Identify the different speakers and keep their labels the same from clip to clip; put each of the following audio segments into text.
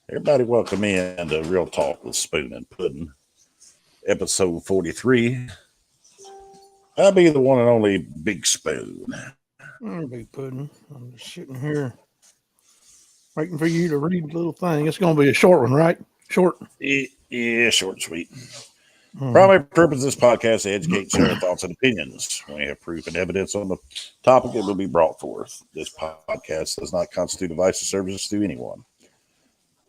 Speaker 1: Everybody, welcome in to Real Talk with Spoon and Puddin, episode 43. I'll be the one and only Big Spoon.
Speaker 2: Big Puddin. I'm just sitting here waiting for you to read the little thing. It's going to be a short one, right? Short.
Speaker 1: Yeah, short and sweet. Primary purpose of this podcast is to educate, share our thoughts and opinions. When we have proof and evidence on the topic, it will be brought forth. This podcast does not constitute advice or services to anyone.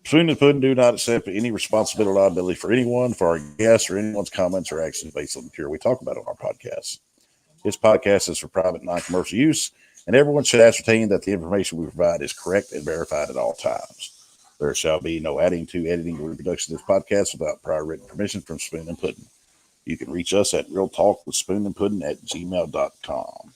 Speaker 1: Spoon and Puddin do not accept any responsibility or liability for anyone, for our guests, or anyone's comments or actions based on the material we talk about on our podcast. This podcast is for private, non-commercial use, and everyone should ascertain that the information we provide is correct and verified at all times. There shall be no adding to, editing, or reproduction of this podcast without prior written permission from Spoon and Puddin. You can reach us at realtalkwithspoonandpuddin@gmail.com.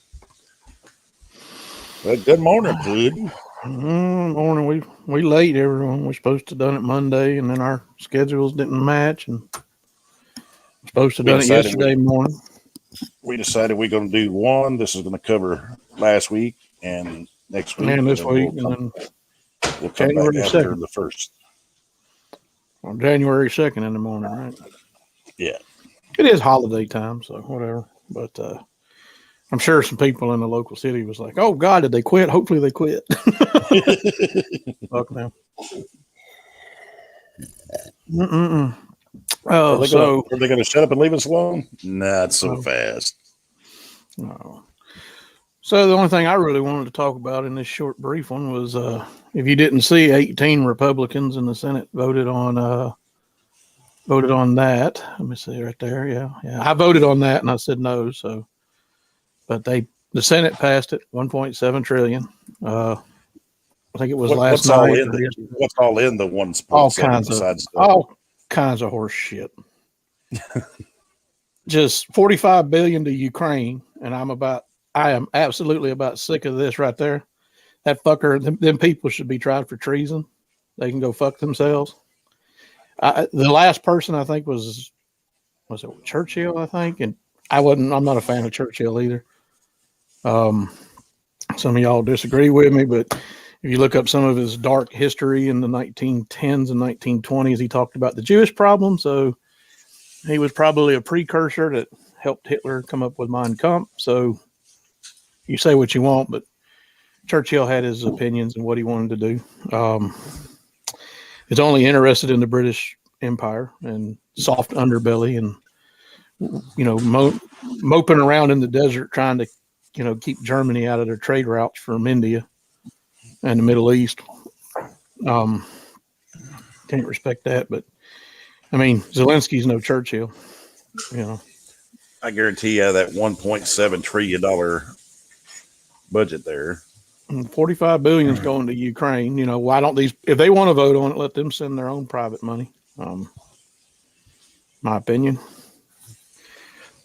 Speaker 1: Well, good morning, Puddin.
Speaker 2: Morning. We late, everyone. We're supposed to have done it Monday, and then our schedules didn't match, and we're supposed to have done it yesterday morning.
Speaker 1: We decided we're going to do one. This is going to cover last week and next week.
Speaker 2: And this week, and then
Speaker 1: we'll come back after the first.
Speaker 2: On January 2nd in the morning, right?
Speaker 1: Yeah.
Speaker 2: It is holiday time, so whatever. But I'm sure some people in the local city was like, "Oh God, did they quit? Hopefully they quit." Fuck them.
Speaker 1: Are they going to shut up and leave us alone? Not so fast.
Speaker 2: No. So the only thing I really wanted to talk about in this short brief one was, if you didn't see, 18 Republicans in the Senate voted on that. Let me see right there. Yeah. I voted on that and I said no. So, but the Senate passed it, 1.7 trillion. I think it was last night.
Speaker 1: What's all in the 1.7?
Speaker 2: All kinds of horse shit. Just 45 billion to Ukraine, and I am absolutely about sick of this right there. That fucker, them people should be tried for treason. They can go fuck themselves. The last person I think was it Churchill, I think, and I'm not a fan of Churchill either. Some of y'all disagree with me, but if you look up some of his dark history in the 1910s and 1920s, he talked about the Jewish problem. So he was probably a precursor that helped Hitler come up with Mein Kampf. So you say what you want, but Churchill had his opinions and what he wanted to do. He's only interested in the British Empire and soft underbelly and, moping around in the desert trying to, keep Germany out of their trade routes from India and the Middle East. Can't respect that, but I mean, Zelensky's no Churchill,
Speaker 1: I guarantee you that $1.7 trillion budget there.
Speaker 2: 45 billion is going to Ukraine. Why don't if they want to vote on it, let them send their own private money. My opinion.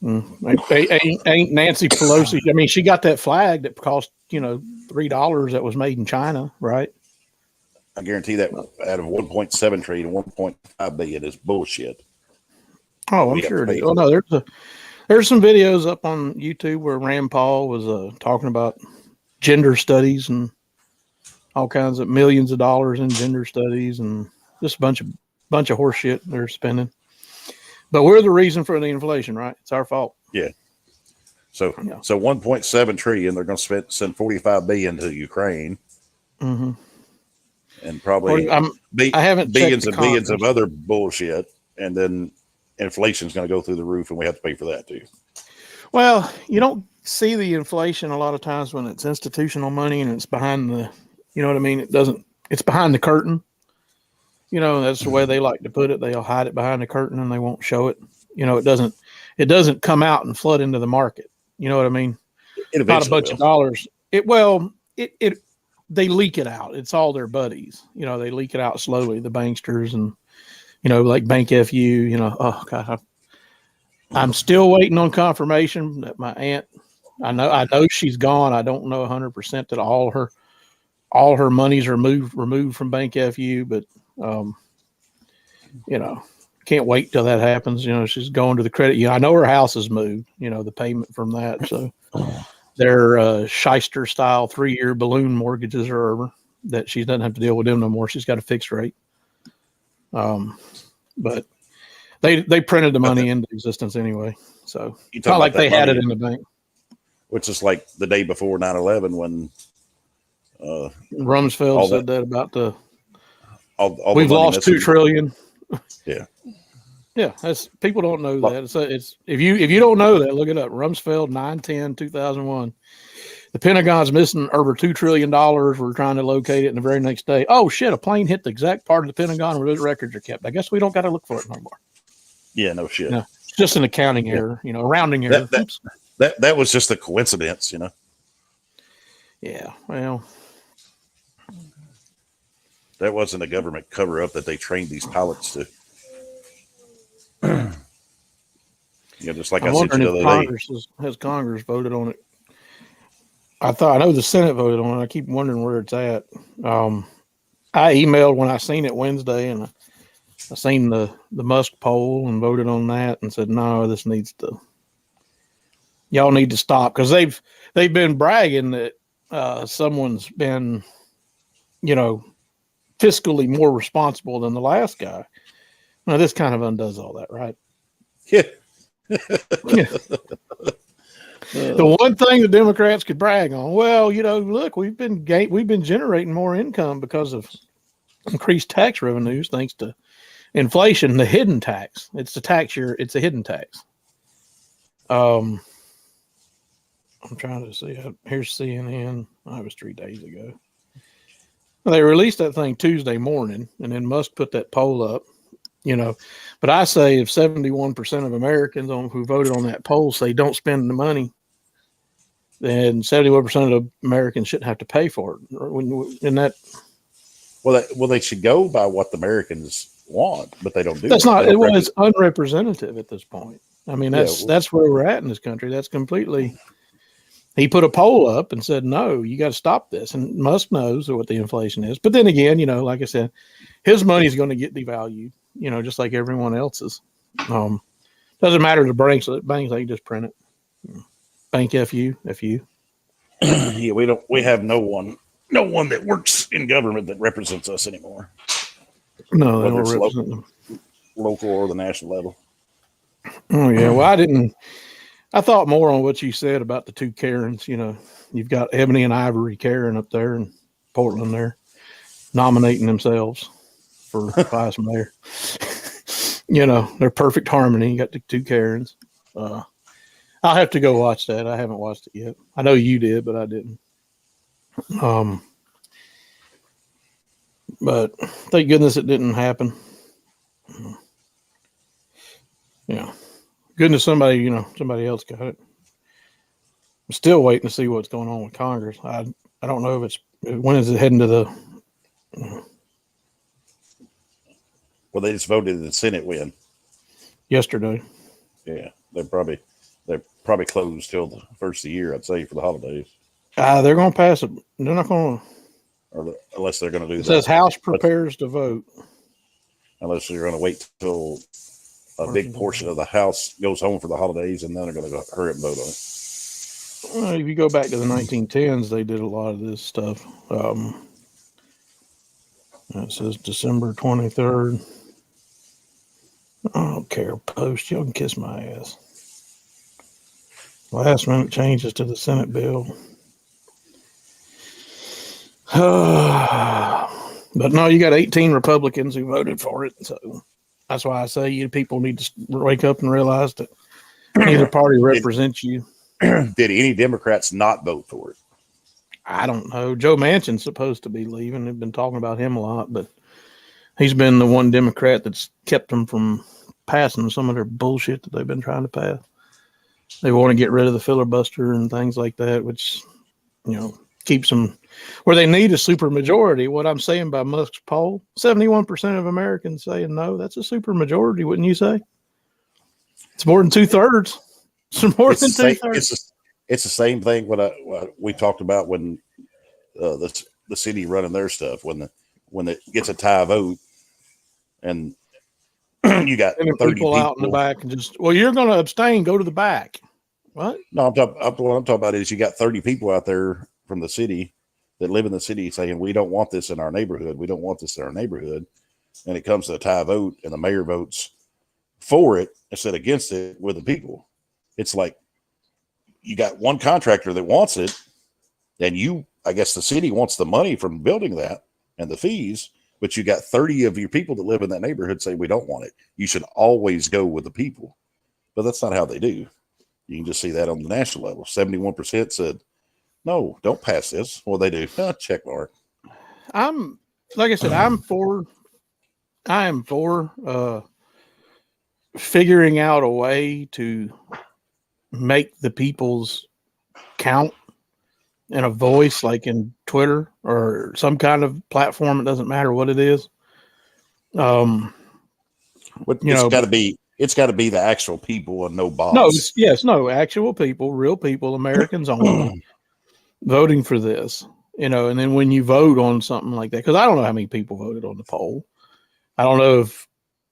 Speaker 2: Ain't Nancy Pelosi. I mean, she got that flag that cost, $3 that was made in China, right?
Speaker 1: I guarantee that out of 1.7 trillion, 1.5 billion is bullshit.
Speaker 2: Oh, I'm sure it is. Oh, no, there's some videos up on YouTube where Rand Paul was talking about gender studies and all kinds of millions of dollars in gender studies and just a bunch of horse shit they're spending. But we're the reason for the inflation, right? It's our fault.
Speaker 1: Yeah. So 1.7 trillion, they're going to send 45 billion to Ukraine. Mm-hmm. And probably billions and billions of other bullshit. And then inflation is going to go through the roof and we have to pay for that too.
Speaker 2: Well, you don't see the inflation a lot of times when it's institutional money and it's behind the, what I mean? It's behind the curtain. That's the way they like to put it. They'll hide it behind the curtain and they won't show it. It doesn't come out and flood into the market. You know what I mean? Not a bunch of dollars. They leak it out. It's all their buddies. They leak it out slowly, the banksters and, like Bank FU, oh God, I'm still waiting on confirmation that my aunt, I know she's gone. I don't know 100% that all her monies are removed from Bank FU, but can't wait till that happens. She's going to the credit. I know her house is moved, the payment from that. So their shyster style 3-year balloon mortgages are over that she doesn't have to deal with them no more. She's got a fixed rate. But they printed the money into existence anyway. So
Speaker 1: You
Speaker 2: it's not
Speaker 1: talk
Speaker 2: like
Speaker 1: about
Speaker 2: they
Speaker 1: that
Speaker 2: had
Speaker 1: money,
Speaker 2: it in the bank.
Speaker 1: which is like the day before 9/11 when
Speaker 2: Rumsfeld
Speaker 1: all
Speaker 2: said
Speaker 1: that
Speaker 2: that about
Speaker 1: all the
Speaker 2: we've
Speaker 1: money
Speaker 2: lost
Speaker 1: missing.
Speaker 2: $2 trillion.
Speaker 1: Yeah.
Speaker 2: Yeah, that's people don't know that. It's if you don't know that, look it up. Rumsfeld 9/10/2001. The Pentagon's missing over $2 trillion. We're trying to locate it, and the very next day, oh shit, a plane hit the exact part of the Pentagon where those records are kept. I guess we don't got to look for it no more.
Speaker 1: Yeah, no shit.
Speaker 2: No, it's just an accounting
Speaker 1: Yeah.
Speaker 2: error, a rounding error.
Speaker 1: That was just a coincidence,
Speaker 2: Yeah, well,
Speaker 1: That wasn't a government cover up that they trained these pilots to. Just like
Speaker 2: I'm
Speaker 1: I said
Speaker 2: wondering
Speaker 1: the
Speaker 2: if
Speaker 1: other day.
Speaker 2: Congress has Congress voted on it. I know the Senate voted on it. I keep wondering where it's at. I emailed when I seen it Wednesday, and I seen the Musk poll and voted on that and said, no, this needs to. Y'all need to stop because they've been bragging that someone's been, fiscally more responsible than the last guy. Now this kind of undoes all that, right?
Speaker 1: Yeah.
Speaker 2: Yeah. The one thing the Democrats could brag on, well, look, we've been generating more income because of increased tax revenues thanks to inflation, the hidden tax. It's the tax it's a hidden tax. I'm trying to see. Here's CNN. That was 3 days ago. They released that thing Tuesday morning, and then Musk put that poll up. But I say if 71% of Americans who voted on that poll say don't spend the money, then 71% of Americans shouldn't have to pay for it.
Speaker 1: Well, they should go by what the Americans want, but they don't do.
Speaker 2: That's not. It's unrepresentative at this point. I mean, that's where we're at in this country. That's completely. He put a poll up and said, "No, you got to stop this." And Musk knows what the inflation is. But then again, like I said, his money is going to get devalued. Just like everyone else's. Doesn't matter to banks. They just print it. Bank FU.
Speaker 1: Yeah, we have no one that works in government that represents us anymore.
Speaker 2: No, they don't represent them.
Speaker 1: Local or the national level.
Speaker 2: Oh yeah. Well, I thought more on what you said about the two Karens. You've got Ebony and Ivory Karen up there in Portland there nominating themselves for vice mayor. They're perfect harmony. You got the two Karens. I'll have to go watch that. I haven't watched it yet. I know you did, but I didn't. But thank goodness it didn't happen. Yeah. Goodness somebody else got it. I'm still waiting to see what's going on with Congress. I don't know if when is it heading to the.
Speaker 1: Well, they just voted the Senate win
Speaker 2: Yesterday.
Speaker 1: Yeah, they're probably closed till the first of the year, I'd say, for the holidays.
Speaker 2: They're going to pass it. They're not going
Speaker 1: to, unless they're going to do.
Speaker 2: It says House prepares to vote.
Speaker 1: Unless they're going to wait till a big portion of the House goes home for the holidays, and then they're going to hurry up and vote on it.
Speaker 2: Well, if you go back to the 1910s, they did a lot of this stuff. It says December 23rd. I don't care. Post. Y'all can kiss my ass. Last minute changes to the Senate bill. But no, you got 18 Republicans who voted for it. So that's why I say you people need to wake up and realize that neither party represents you.
Speaker 1: Did any Democrats not vote for it?
Speaker 2: I don't know. Joe Manchin's supposed to be leaving. They've been talking about him a lot, but he's been the one Democrat that's kept them from passing some of their bullshit that they've been trying to pass. They want to get rid of the filibuster and things like that, which, keeps them where they need a super majority. What I'm saying by Musk's poll, 71% of Americans saying no. That's a super majority, wouldn't you say? It's more than 2/3. It's more than 2/3.
Speaker 1: It's the same thing what we talked about when the city running their stuff when it gets a tie vote and you got 30 people
Speaker 2: out in the back and just you're going to abstain. Go to the back. What?
Speaker 1: No, what I'm talking about is you got 30 people out there from the city that live in the city saying we don't want this in our neighborhood. We don't want this in our neighborhood. and it comes to a tie vote and the mayor votes for it instead against it with the people. It's like you got one contractor that wants it, and I guess the city wants the money from building that and the fees, but you got 30 of your people that live in that neighborhood say we don't want it. You should always go with the people. But that's not how they do. You can just see that on the national level. 71% said, no, don't pass this. Well, they do. Check mark.
Speaker 2: Like I said, I am for figuring out a way to make the people's count and a voice, like in Twitter or some kind of platform. It doesn't matter what it is.
Speaker 1: It's got to be the actual people and no bots.
Speaker 2: No, actual people, real people, Americans only, voting for this. And then when you vote on something like that, because I don't know how many people voted on the poll. I don't know if,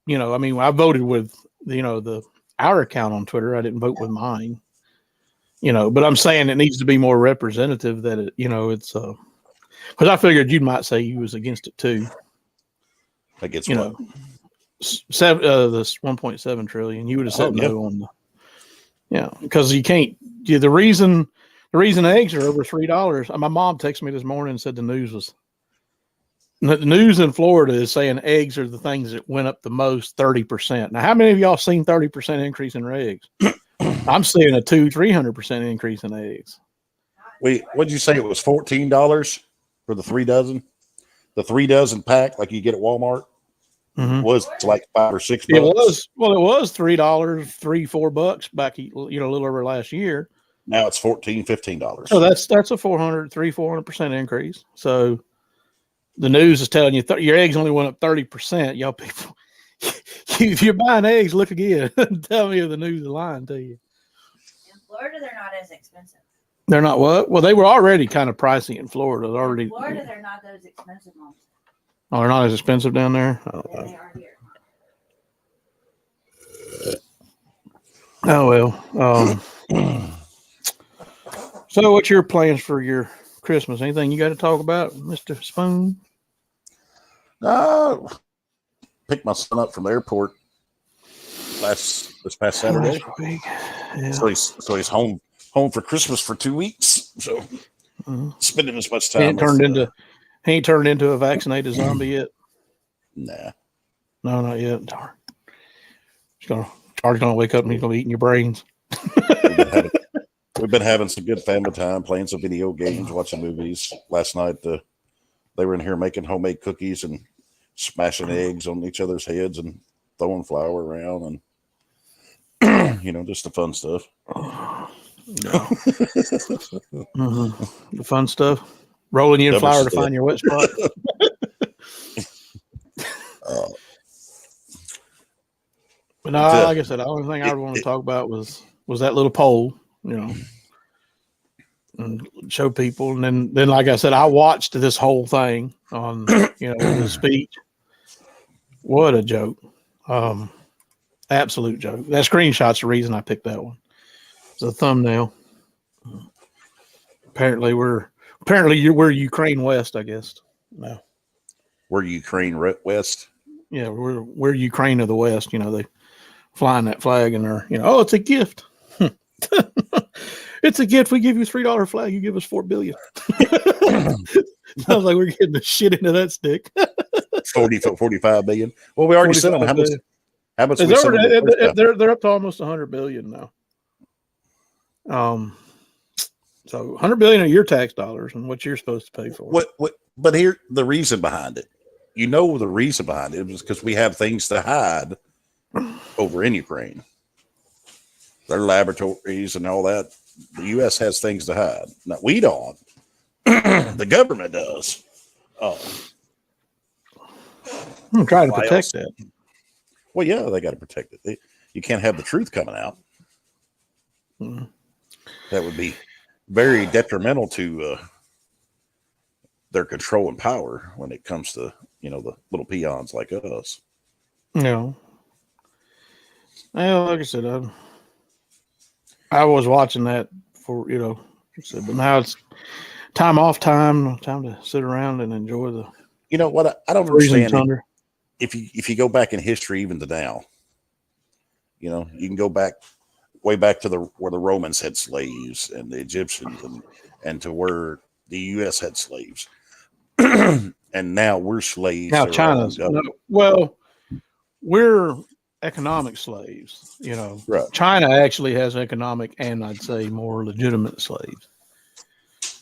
Speaker 2: I voted with, our account on Twitter. I didn't vote with mine, but I'm saying it needs to be more representative that it's, because I figured you might say you was against it too.
Speaker 1: Against what?
Speaker 2: This 1.7 trillion. You would have said no on because you can't. The reason eggs are over $3. My mom texted me this morning and said the news in Florida is saying eggs are the things that went up the most, 30%. Now, how many of y'all seen 30% increase in eggs? I'm seeing a 300% increase in eggs.
Speaker 1: Wait, what'd you say? It was $14 for the 3 dozen? The 3 dozen pack, like you get at Walmart, was like $5 or $6.
Speaker 2: It was $3, $4 back, a little over last year.
Speaker 1: Now it's $14, $15.
Speaker 2: So that's a 400% increase. So the news is telling you your eggs only went up 30%. Y'all people, if you're buying eggs, look again. Tell me if the news is lying to you.
Speaker 3: In Florida, they're not as expensive.
Speaker 2: They're not what? Well, they were already kind of pricey in Florida.
Speaker 3: In Florida, they're not those expensive ones.
Speaker 2: Oh, they're not as expensive down there?
Speaker 3: They are here.
Speaker 2: Oh, well. So what's your plans for your Christmas? Anything you got to talk about, Mr. Spoon?
Speaker 1: Picked my son up from the airport this past Saturday.
Speaker 2: Yeah.
Speaker 1: So he's home for Christmas for 2 weeks. So spending as much time.
Speaker 2: He ain't turned into a vaccinated zombie yet.
Speaker 1: Nah.
Speaker 2: No, not yet. Darn. Charles gonna wake up and he's gonna be eating your brains.
Speaker 1: We've been having some good family time, playing some video games, watching movies. Last night, they were in here making homemade cookies and smashing eggs on each other's heads and throwing flour around and, just the fun stuff.
Speaker 2: The fun stuff. Rolling you in flour to find your wet spot. But no, like I said, the only thing I want to talk about was that little poll, and show people. And then like I said, I watched this whole thing on, the speech. What a joke. Absolute joke. That screenshot's the reason I picked that one. It's a thumbnail. Apparently we're Ukraine West, I guess. No.
Speaker 1: We're Ukraine West?
Speaker 2: Yeah, we're Ukraine of the West. They flying that flag and they're, it's a gift. It's a gift. We give you $3 flag. You give us $4 billion. Sounds like we're getting the shit into that stick.
Speaker 1: 45 billion. Well, we already sent them how much we sent them
Speaker 2: they're up to almost 100 billion now. So 100 billion of your tax dollars and what you're supposed to pay for.
Speaker 1: But here, the reason behind it, the reason behind it was because we have things to hide over in Ukraine. Their laboratories and all that. The U.S. has things to hide. Now, we don't. The government does.
Speaker 2: I'm trying to protect that.
Speaker 1: Well, yeah, they got to protect it. You can't have the truth coming out. That would be very detrimental to their control and power when it comes to, the little peons like us.
Speaker 2: No. Well, like I said, I was watching that for, but now it's time to sit around and enjoy the.
Speaker 1: What I don't understand. if you go back in history, even to now, you know, you can go back way back to where the Romans had slaves and the Egyptians and to where the U.S. had slaves, and now we're slaves.
Speaker 2: Now China's we're economic slaves. You know,
Speaker 1: right.
Speaker 2: China actually has economic and I'd say more legitimate slaves.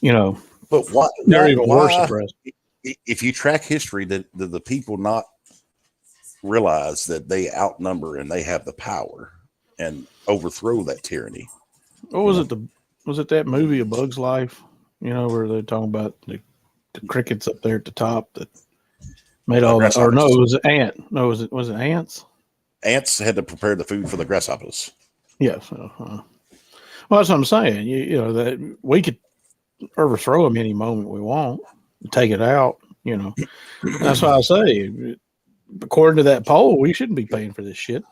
Speaker 2: You know,
Speaker 1: but why
Speaker 2: they're even worse oppressed.
Speaker 1: If you track history, that the people not realize that they outnumber and they have the power and overthrow that tyranny.
Speaker 2: What was it? Was it that movie A Bug's Life? You know, where they're talking about the crickets up there at the top that made all that. Or no, it was an ant. No, was it ants?
Speaker 1: Ants had to prepare the food for the grasshoppers.
Speaker 2: Yes. Well, that's what I'm saying. You know that we could overthrow them any moment we want, take it out. You know, that's why I say, according to that poll, we shouldn't be paying for this shit.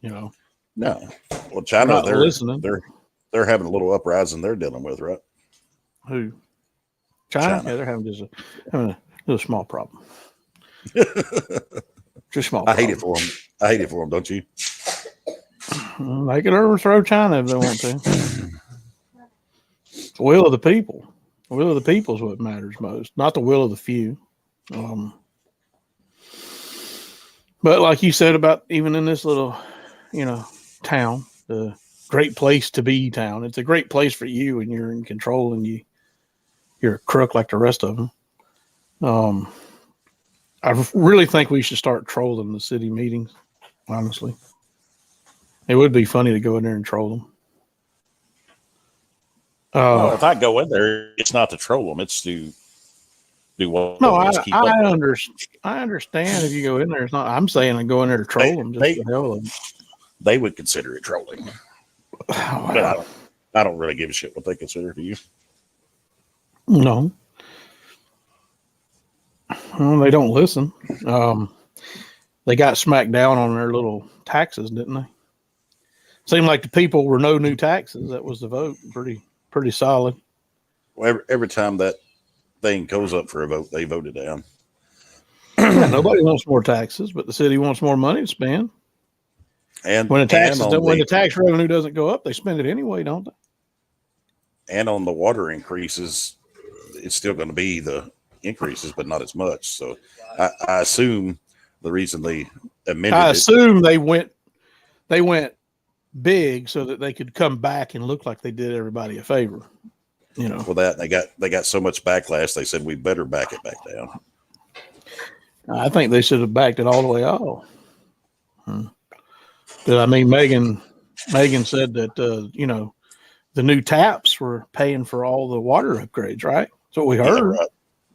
Speaker 2: You know.
Speaker 1: No. Well, China,
Speaker 2: listening.
Speaker 1: They're having a little uprising they're dealing with, right?
Speaker 2: Who? China? Yeah, they're having a little small problem. Just small.
Speaker 1: I hate it for them. Don't you?
Speaker 2: They can overthrow China if they want to. The will of the people. The will of the people is what matters most, not the will of the few. But like you said about even in this little, you know, town, the great place to be town. It's a great place for you when you're in control and you're a crook like the rest of them. I really think we should start trolling the city meetings. Honestly, it would be funny to go in there and troll them.
Speaker 1: Well, if I go in there, it's not to troll them; it's to do what.
Speaker 2: No, I understand if you go in there. It's not. I'm saying I go in there to troll them. Just to hell of them.
Speaker 1: They would consider it trolling, but I don't really give a shit what they consider to you.
Speaker 2: No. Well, they don't listen. They got smacked down on their little taxes, didn't they? Seemed like the people were no new taxes. That was the vote. Pretty solid.
Speaker 1: Well, every time that thing goes up for a vote, they vote it down.
Speaker 2: Yeah, nobody wants more taxes, but the city wants more money to spend.
Speaker 1: And
Speaker 2: when the tax revenue doesn't go up, they spend it anyway, don't they?
Speaker 1: And on the water increases, it's still going to be the increases, but not as much. So I assume the reason they amended they went big so that they could come back and look like they did everybody a favor. You know. Well, they got so much backlash, they said we better back it back down.
Speaker 2: I think they should have backed it all the way off. But I mean, Megan said that you know, the new taps were paying for all the water upgrades, right? That's what we heard.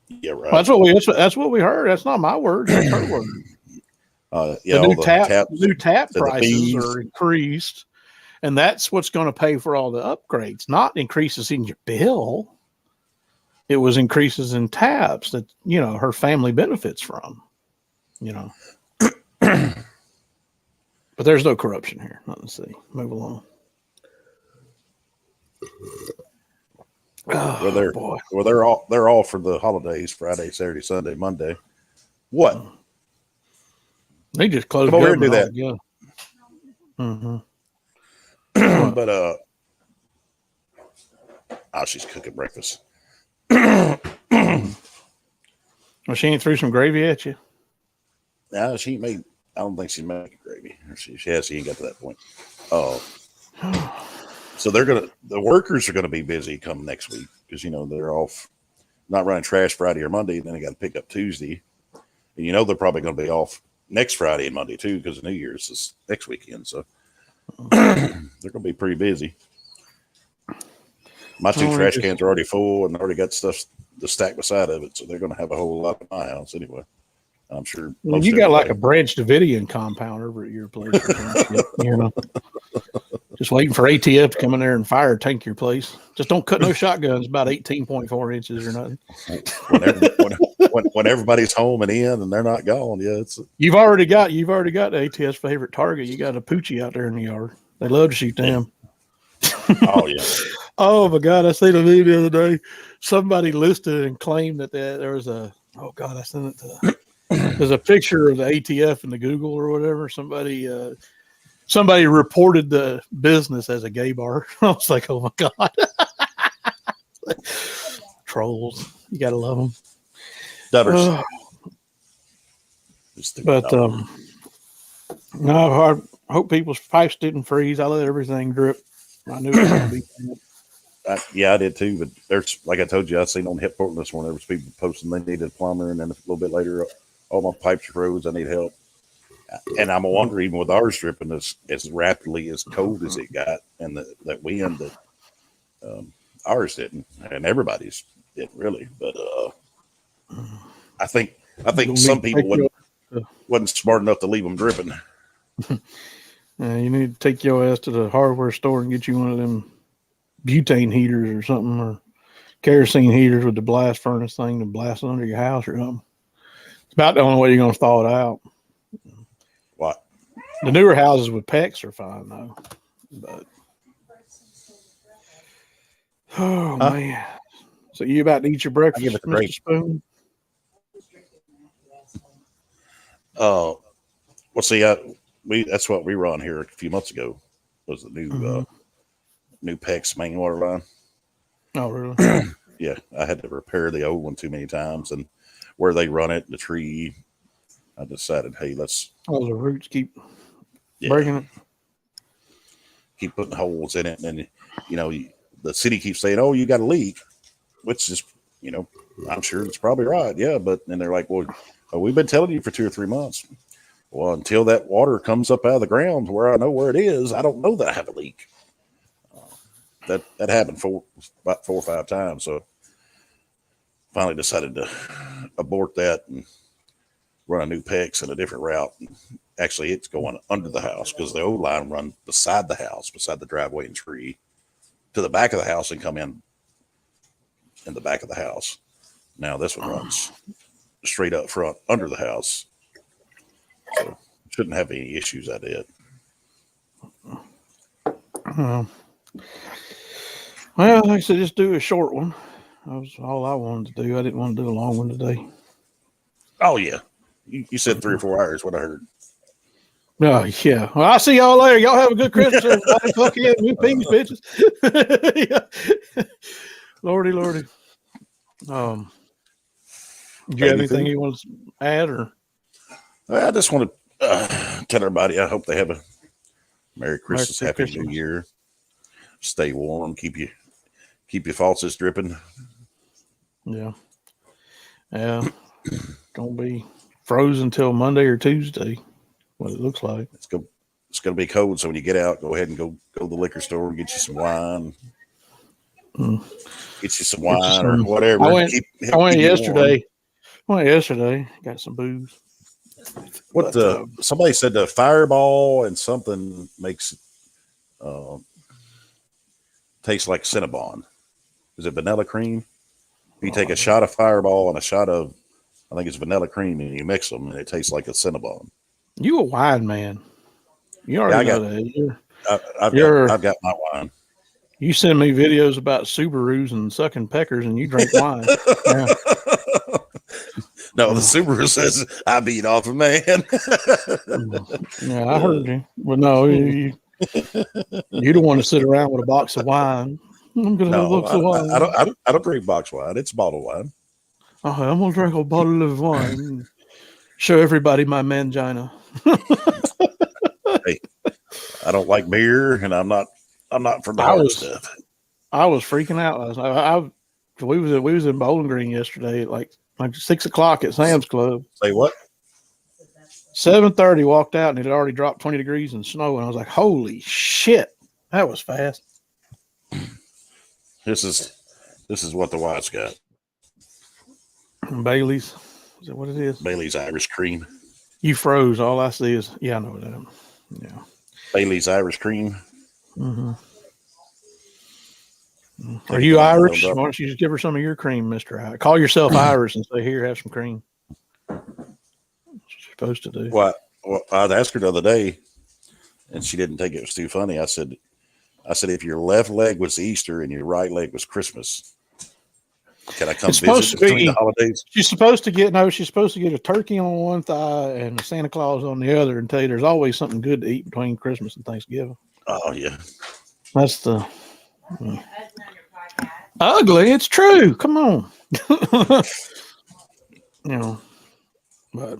Speaker 1: Yeah, right.
Speaker 2: Well, that's what we heard. That's not my word. That's her word. The new tap prices are increased, and that's what's going to pay for all the upgrades, not increases in your bill. It was increases in taps that, you know, her family benefits from, you know. But there's no corruption here. Not in the city. Move along.
Speaker 1: Oh, they're all for the holidays: Friday, Saturday, Sunday, Monday. What?
Speaker 2: They just closed.
Speaker 1: Come over here and do that.
Speaker 2: Yeah. Mm-hmm.
Speaker 1: But she's cooking breakfast.
Speaker 2: Well, she ain't threw some gravy at you.
Speaker 1: No, she ain't made. I don't think she's making gravy. She ain't got to that point. So the workers are gonna be busy come next week because, you know, they're off, not running trash Friday or Monday, and then they got to pick up Tuesday, and you know they're probably gonna be off next Friday and Monday too because New Year's is next weekend. So they're gonna be pretty busy. My two trash cans are already full and already got stuff to stack beside of it, so they're gonna have a whole lot at my house anyway. I'm sure.
Speaker 2: Well, you got like a Branch Davidian compound over at your place. You know, just waiting for ATF to come in there and fire tank your place. Just don't cut no shotguns about 18.4 inches or nothing.
Speaker 1: When everybody's home and in and they're not gone, yeah,
Speaker 2: you've already got ATF's favorite target. You got a poochie out there in the yard. They love to shoot them.
Speaker 1: Oh yeah.
Speaker 2: Oh my God! I seen a video the other day. Somebody listed and claimed that there was a. Oh God! I sent it to There's a picture of the ATF in the Google or whatever. Somebody reported the business as a gay bar. I was like, oh my God. Trolls. You got to love them.
Speaker 1: Dutters.
Speaker 2: But no, I hope people's pipes didn't freeze. I let everything drip. I knew it was going to be.
Speaker 1: Yeah, I did too. But there's, like I told you, I seen on Hip Portland this morning, there was people posting they needed a plumber, and then a little bit later, all my pipes are froze. I need help. And I'm wondering, even with ours dripping as rapidly as cold as it got, and that wind that ours didn't, and everybody's didn't really. But I think some people wasn't smart enough to leave them dripping.
Speaker 2: You need to take your ass to the hardware store and get you one of them butane heaters or something, or kerosene heaters with the blast furnace thing to blast under your house or something. It's about the only way you're going to thaw it out.
Speaker 1: What?
Speaker 2: The newer houses with PEX are fine though. But man. So you about to eat your breakfast, Mr. Spoon?
Speaker 1: Well, see, that's what we run here a few months ago. Was the new PEX main water line.
Speaker 2: Oh, really?
Speaker 1: Yeah, I had to repair the old one too many times, and where they run it, the tree, I decided, hey, let's.
Speaker 2: Oh, the roots keep breaking it.
Speaker 1: Keep putting holes in it, and the city keeps saying, "Oh, you got a leak," which is, I'm sure it's probably right. Yeah, but then they're like, "Well, we've been telling you for 2 or 3 months." Well, until that water comes up out of the ground where I know where it is, I don't know that I have a leak. That happened about 4 or 5 times. So finally decided to abort that and run a new PEX in a different route. And actually, it's going under the house because the old line run beside the house, beside the driveway and tree, to the back of the house and come in the back of the house. Now this one runs straight up front under the house. So shouldn't have any issues. I did.
Speaker 2: Well, like I said, just do a short one. That was all I wanted to do. I didn't want to do a long one today.
Speaker 1: Oh, yeah. You said 3 or 4 hours, what I heard.
Speaker 2: Oh, yeah. Well, I'll see y'all later. Y'all have a good Christmas, everybody. Fuck yeah, new peas, bitches. Lordy. Do you have anything you want to add? Or?
Speaker 1: I just want to tell everybody I hope they have a Merry Christmas, Happy New Year. Stay warm. Keep your faucets dripping.
Speaker 2: Yeah. Don't be frozen till Monday or Tuesday. What it looks like.
Speaker 1: It's going to be cold, so when you get out, go ahead and go to the liquor store and get you some wine. Get you some wine or whatever.
Speaker 2: I went yesterday. Got some booze.
Speaker 1: Somebody said the Fireball and something makes it tastes like Cinnabon. Is it vanilla cream? You take a shot of Fireball and a shot of, I think it's vanilla cream, and you mix them, and it tastes like a Cinnabon.
Speaker 2: You a wine man? You already know that.
Speaker 1: I've got my wine.
Speaker 2: You send me videos about Subarus and sucking peckers, and you drink wine. Yeah.
Speaker 1: No, the Subaru says I beat off a man.
Speaker 2: Yeah, I heard you. Well, no, you don't want to sit around with a box of wine. I'm gonna have a box of wine.
Speaker 1: I don't drink box wine. It's bottled wine.
Speaker 2: Okay, I'm gonna drink a bottle of wine. Show everybody my mangina.
Speaker 1: Hey, I don't like beer, and I'm not for the hard stuff.
Speaker 2: I was freaking out last night. We was in Bowling Green yesterday at like 6 o'clock at Sam's Club.
Speaker 1: Say what?
Speaker 2: 7:30 walked out and it had already dropped 20 degrees in snow, and I was like, "Holy shit, that was fast."
Speaker 1: This is what the wife's got.
Speaker 2: Bailey's. Is that what it is?
Speaker 1: Bailey's Irish Cream.
Speaker 2: You froze. All I see is I know that. Yeah.
Speaker 1: Bailey's Irish Cream.
Speaker 2: Mm-hmm. Are you Irish? Why don't you just give her some of your cream, Mr. Call yourself Irish and say, "Here, have some cream." That's what you're supposed to do.
Speaker 1: Well, I'd asked her the other day, and she didn't think it was too funny. I said, if your left leg was Easter and your right leg was Christmas, Can I come
Speaker 2: It's supposed
Speaker 1: visit
Speaker 2: to
Speaker 1: between
Speaker 2: be-
Speaker 1: the holidays?
Speaker 2: She's supposed to get a turkey on one thigh and a Santa Claus on the other, and tell you there's always something good to eat between Christmas and Thanksgiving.
Speaker 1: Oh yeah.
Speaker 2: That's the ugly. It's true. Come on. But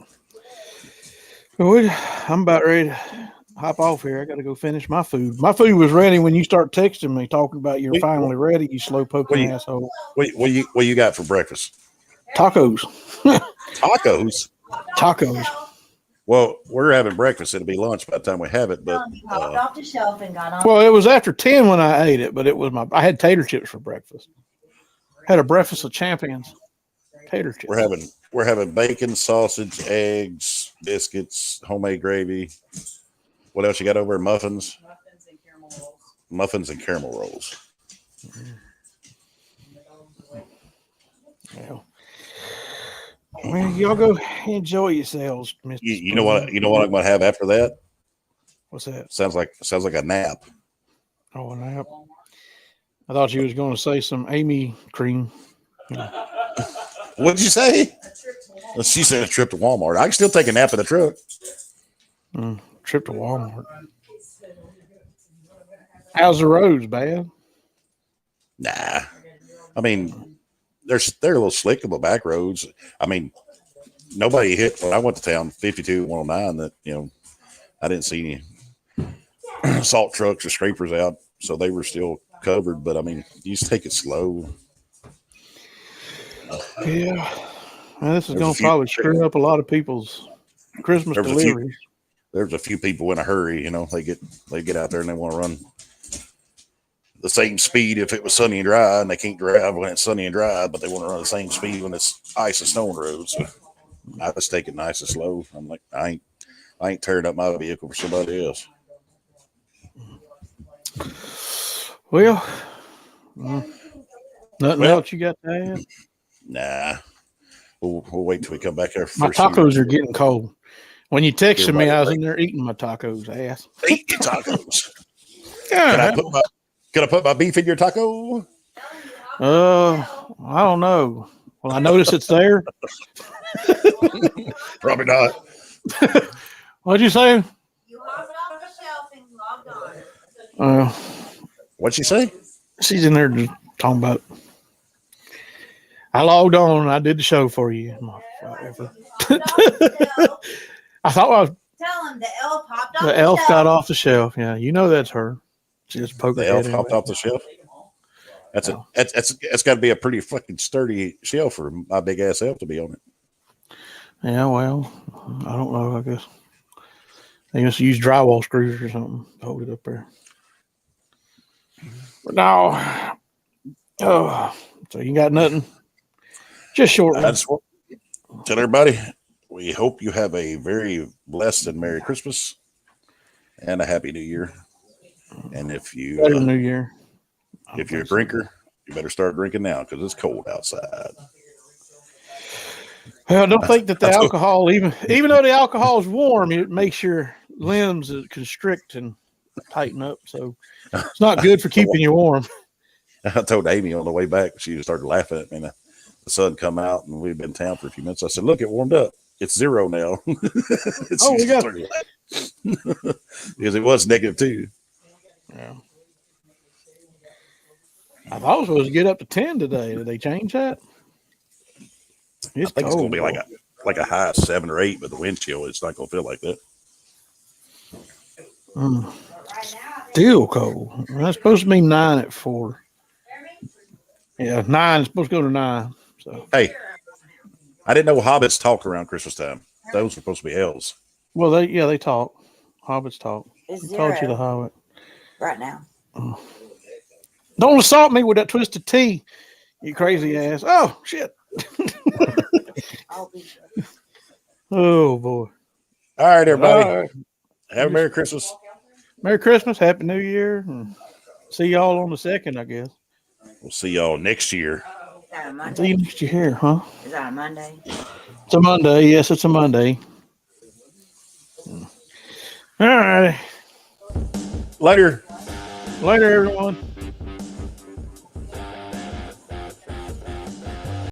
Speaker 2: I'm about ready to hop off here. I got to go finish my food. My food was ready when you start texting me talking about you're finally ready. You slow poking asshole.
Speaker 1: What you got for breakfast?
Speaker 2: Tacos.
Speaker 1: Tacos. Well, we're having breakfast. It'll be lunch by the time we have it. But
Speaker 3: popped off the shelf and got on.
Speaker 2: Well, it was after 10 when I ate it, but I had tater chips for breakfast. Had a breakfast of champions. Tater chips.
Speaker 1: We're having bacon, sausage, eggs, biscuits, homemade gravy. What else you got over? Muffins and caramel rolls.
Speaker 2: Well, y'all go enjoy yourselves, Mr.
Speaker 1: You know what I'm going to have after that?
Speaker 2: What's that?
Speaker 1: Sounds like a nap.
Speaker 2: Oh, a nap. I thought you was going to say some Amy cream.
Speaker 1: What'd you say? She said a trip to Walmart. I can still take a nap in the truck.
Speaker 2: Trip to Walmart. How's the roads, bad?
Speaker 1: Nah. I mean, they're a little slick on the back roads. I mean, nobody hit when I went to town 52 109 that, I didn't see any salt trucks or scrapers out, so they were still covered. But I mean, you just take it slow.
Speaker 2: Yeah. Well, this is going to probably screw up a lot of people's Christmas deliveries.
Speaker 1: There's a few people in a hurry, they get out there and they want to run the same speed if it was sunny and dry, and they can't drive when it's sunny and dry, but they want to run the same speed when it's ice and snow on the road. So I just take it nice and slow. I'm like, I ain't tearing up my vehicle for somebody else.
Speaker 2: Well, nothing else you got to add?
Speaker 1: Nah. We'll wait till we come back there.
Speaker 2: My tacos are getting cold. When you texted me, I was in there eating my tacos, ass.
Speaker 1: Eat your tacos. Can I put my beef in your taco?
Speaker 2: I don't know. Well, I notice it's there.
Speaker 1: Probably not.
Speaker 2: What'd you say?
Speaker 3: You hopped off the shelf and logged on.
Speaker 1: What'd she say?
Speaker 2: She's in there just talking about. I logged on and I did the show for you. Whatever. I thought I was.
Speaker 3: Tell him the elf hopped off
Speaker 2: The elf got off the shelf. Yeah, that's her. She just poked
Speaker 1: the elf hopped off the shelf. That's got to be a pretty fucking sturdy shelf for my big ass elf to be on it.
Speaker 2: Yeah, well, I don't know. I guess they must use drywall screws or something to hold it up there. But no. So you got nothing? Just short.
Speaker 1: I just want to tell everybody, we hope you have a very blessed and Merry Christmas and a Happy New Year. And if you
Speaker 2: New Year,
Speaker 1: if you're a drinker, you better start drinking now because it's cold outside.
Speaker 2: Well, I don't think that the alcohol, even though the alcohol is warm, it makes your limbs constrict and tighten up. So it's not good for keeping you warm.
Speaker 1: I told Amy on the way back, she just started laughing at me. The sun come out and we've been in town for a few minutes. I said, "Look, it warmed up. It's 0 now."
Speaker 2: We got
Speaker 1: because it was -2.
Speaker 2: Yeah. I thought it was supposed to get up to 10 today. Did they change that?
Speaker 1: I think it's going to be like a high 7 or 8, but the wind chill, it's not going to feel like that.
Speaker 2: Still cold. That's supposed to be 9 at 4. Yeah, 9 is supposed to go to 9. So
Speaker 1: hey, I didn't know hobbits talk around Christmas time. Those are supposed to be elves.
Speaker 2: Well, they talk. Hobbits talk.
Speaker 3: It's
Speaker 2: Taught you the
Speaker 3: 0
Speaker 2: hobbit.
Speaker 3: right now.
Speaker 2: Don't assault me with that twisted T, you crazy ass. Oh shit.
Speaker 3: I'll be
Speaker 2: Oh boy.
Speaker 1: All right, everybody.
Speaker 2: All right.
Speaker 1: Have a Merry Christmas.
Speaker 2: Merry Christmas, Happy New Year, and see y'all on the 2nd, I guess.
Speaker 1: We'll see y'all next year.
Speaker 3: Is that a Monday?
Speaker 2: See you next year, huh?
Speaker 3: Is that a Monday?
Speaker 2: It's a Monday. Yes, it's a Monday. All right.
Speaker 1: Later.
Speaker 2: Later, everyone.